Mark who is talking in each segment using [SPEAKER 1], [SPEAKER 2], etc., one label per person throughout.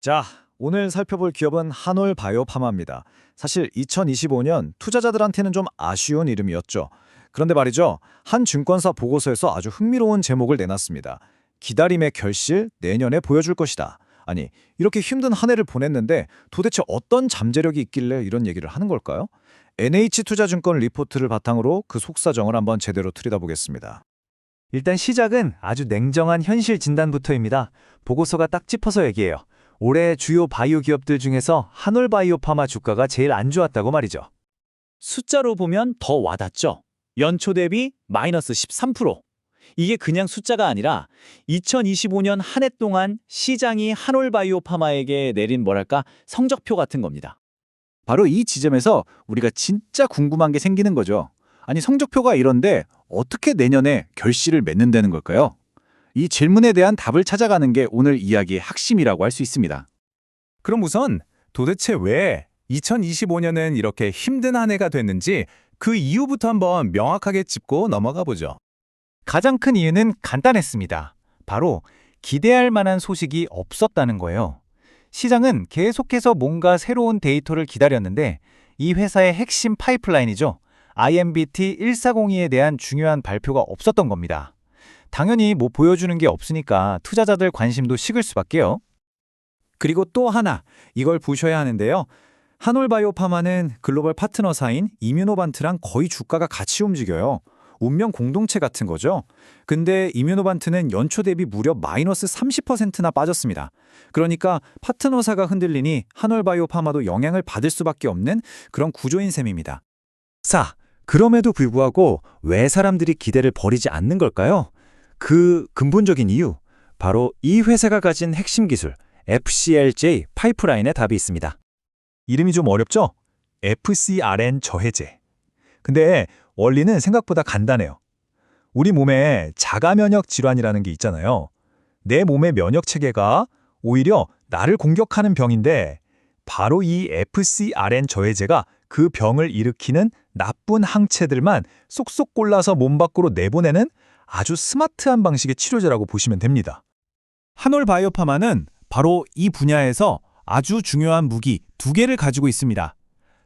[SPEAKER 1] 자, 오늘 살펴볼 기업은 한올바이오파마입니다. 사실 2025년 투자자들한테는 좀 아쉬운 이름이었죠. 그런데 말이죠. 한 증권사 보고서에서 아주 흥미로운 제목을 내놨습니다. 기다림의 결실, 내년에 보여줄 것이다. 아니, 이렇게 힘든 한 해를 보냈는데 도대체 어떤 잠재력이 있길래 이런 얘기를 하는 걸까요? NH투자증권 리포트를 바탕으로 그 속사정을 한번 제대로 들여다보겠습니다.
[SPEAKER 2] 일단 시작은 아주 냉정한 현실 진단부터입니다. 보고서가 딱 짚어서 얘기해요. 올해 주요 바이오 기업들 중에서 한올바이오파마 주가가 제일 안 좋았다고 말이죠.
[SPEAKER 3] 숫자로 보면 더 와닿죠. 연초 대비 마이너스 13%. 이게 그냥 숫자가 아니라 2025년 한 해 동안 시장이 한올바이오파마에게 내린 뭐랄까 성적표 같은 겁니다.
[SPEAKER 1] 바로 이 지점에서 우리가 진짜 궁금한 게 생기는 거죠. 아니, 성적표가 이런데 어떻게 내년에 결실을 맺는다는 걸까요? 이 질문에 대한 답을 찾아가는 게 오늘 이야기의 핵심이라고 할 수 있습니다.
[SPEAKER 4] 그럼 우선 도대체 왜 2025년은 이렇게 힘든 한 해가 됐는지 그 이유부터 한번 명확하게 짚고 넘어가 보죠.
[SPEAKER 2] 가장 큰 이유는 간단했습니다. 바로 기대할 만한 소식이 없었다는 거예요. 시장은 계속해서 뭔가 새로운 데이터를 기다렸는데 이 회사의 핵심 파이프라인이죠. IMBT 1402에 대한 중요한 발표가 없었던 겁니다. 당연히 뭐 보여주는 게 없으니까 투자자들 관심도 식을 수밖에요.
[SPEAKER 1] 그리고 또 하나, 이걸 보셔야 하는데요. 한올바이오파마는 글로벌 파트너사인 이뮤노반트랑 거의 주가가 같이 움직여요. 운명 공동체 같은 거죠. 근데 이뮤노반트는 연초 대비 무려 마이너스 30%나 빠졌습니다. 그러니까 파트너사가 흔들리니 한올바이오파마도 영향을 받을 수밖에 없는 그런 구조인 셈입니다.
[SPEAKER 2] 자, 그럼에도 불구하고 왜 사람들이 기대를 버리지 않는 걸까요? 그 근본적인 이유, 바로 이 회사가 가진 핵심 기술, FCRJ 파이프라인에 답이 있습니다.
[SPEAKER 4] 이름이 좀 어렵죠? FcRn 저해제. 근데 원리는 생각보다 간단해요. 우리 몸에 자가 면역 질환이라는 게 있잖아요. 내 몸의 면역 체계가 오히려 나를 공격하는 병인데 바로 이 FcRn 저해제가 그 병을 일으키는 나쁜 항체들만 쏙쏙 골라서 몸 밖으로 내보내는 아주 스마트한 방식의 치료제라고 보시면 됩니다.
[SPEAKER 2] 한올바이오파마는 바로 이 분야에서 아주 중요한 무기 두 개를 가지고 있습니다.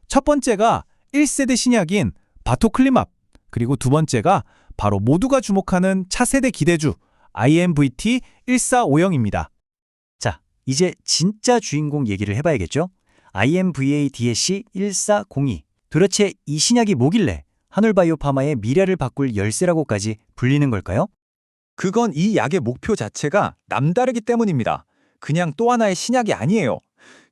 [SPEAKER 2] 첫 번째가 1세대 신약인 바토클리맙, 그리고 두 번째가 바로 모두가 주목하는 차세대 기대주 IMVT 1450입니다. 자, 이제 진짜 주인공 얘기를 해봐야겠죠? IMVADC 1402. 도대체 이 신약이 뭐길래 한올바이오파마의 미래를 바꿀 열쇠라고까지 불리는 걸까요?
[SPEAKER 4] 그건 이 약의 목표 자체가 남다르기 때문입니다. 그냥 또 하나의 신약이 아니에요.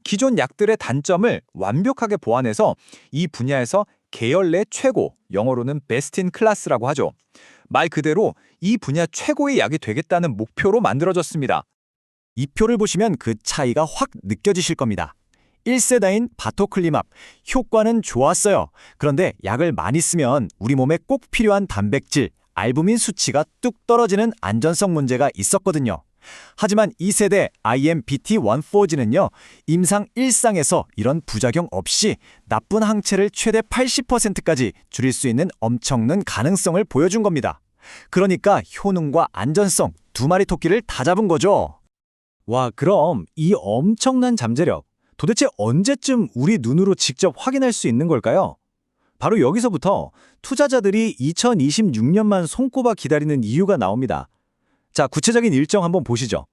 [SPEAKER 4] 기존 약들의 단점을 완벽하게 보완해서 이 분야에서 계열 내 최고, 영어로는 베스트 인 클래스라고 하죠. 말 그대로 이 분야 최고의 약이 되겠다는 목표로 만들어졌습니다.
[SPEAKER 2] 이 표를 보시면 그 차이가 확 느껴지실 겁니다. 1세대인 바토클리맙, 효과는 좋았어요. 그런데 약을 많이 쓰면 우리 몸에 꼭 필요한 단백질, 알부민 수치가 뚝 떨어지는 안전성 문제가 있었거든요. 하지만 2세대 IMBT-140는요, 임상 1상에서 이런 부작용 없이 나쁜 항체를 최대 80%까지 줄일 수 있는 엄청난 가능성을 보여준 겁니다. 그러니까 효능과 안전성 두 마리 토끼를 다 잡은 거죠.
[SPEAKER 1] 와, 그럼 이 엄청난 잠재력, 도대체 언제쯤 우리 눈으로 직접 확인할 수 있는 걸까요? 바로 여기서부터 투자자들이 2026년만 손꼽아 기다리는 이유가 나옵니다. 자, 구체적인 일정 한번 보시죠.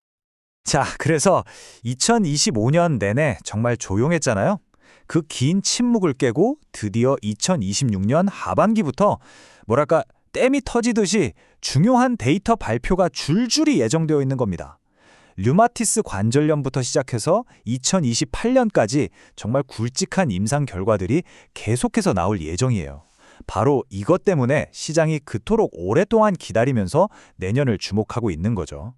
[SPEAKER 2] 자, 그래서 2025년 내내 정말 조용했잖아요. 그 긴 침묵을 깨고 드디어 2026년 하반기부터 뭐랄까 댐이 터지듯이 중요한 데이터 발표가 줄줄이 예정되어 있는 겁니다. 류마티스 관절염부터 시작해서 2028년까지 정말 굵직한 임상 결과들이 계속해서 나올 예정이에요. 바로 이것 때문에 시장이 그토록 오랫동안 기다리면서 내년을 주목하고 있는 거죠.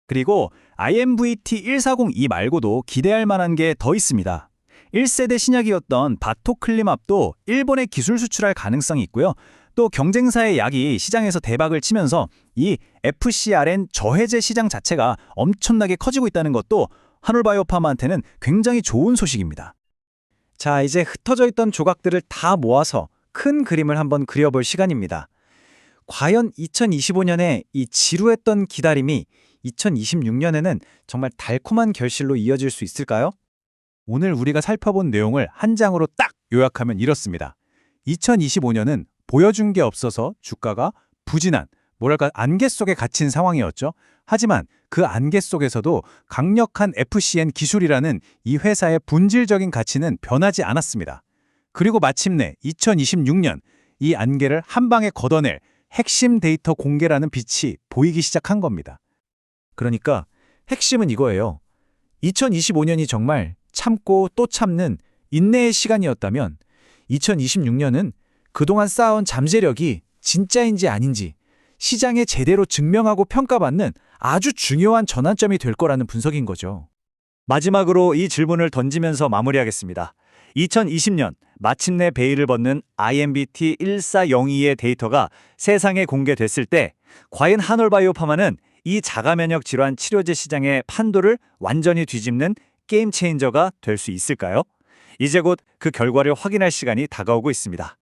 [SPEAKER 1] 그리고 IMVT-1402 말고도 기대할 만한 게 더 있습니다. 1세대 신약이었던 바토클리맙도 일본에 기술 수출할 가능성이 있고요. 또 경쟁사의 약이 시장에서 대박을 치면서 이 FcRn 저해제 시장 자체가 엄청나게 커지고 있다는 것도 한올바이오파마한테는 굉장히 좋은 소식입니다. 자, 이제 흩어져 있던 조각들을 다 모아서 큰 그림을 한번 그려볼 시간입니다. 과연 2025년에 이 지루했던 기다림이 2026년에는 정말 달콤한 결실로 이어질 수 있을까요? 오늘 우리가 살펴본 내용을 한 장으로 딱 요약하면 이렇습니다. 2025년은 보여준 게 없어서 주가가 부진한, 뭐랄까 안개 속에 갇힌 상황이었죠. 하지만 그 안개 속에서도 강력한 FCN 기술이라는 이 회사의 본질적인 가치는 변하지 않았습니다. 그리고 마침내 2026년 이 안개를 한 방에 걷어낼 핵심 데이터 공개라는 빛이 보이기 시작한 겁니다.
[SPEAKER 2] 그러니까 핵심은 이거예요. 2025년이 정말 참고 또 참는 인내의 시간이었다면 2026년은 그동안 쌓아온 잠재력이 진짜인지 아닌지 시장에 제대로 증명하고 평가받는 아주 중요한 전환점이 될 거라는 분석인 거죠.
[SPEAKER 3] 마지막으로 이 질문을 던지면서 마무리하겠습니다. 2020년 마침내 베일을 벗는 IMBT 1402의 데이터가 세상에 공개됐을 때 과연 한올바이오파마는 이 자가면역 질환 치료제 시장의 판도를 완전히 뒤집는 게임 체인저가 될 수 있을까요? 이제 곧 그 결과를 확인할 시간이 다가오고 있습니다.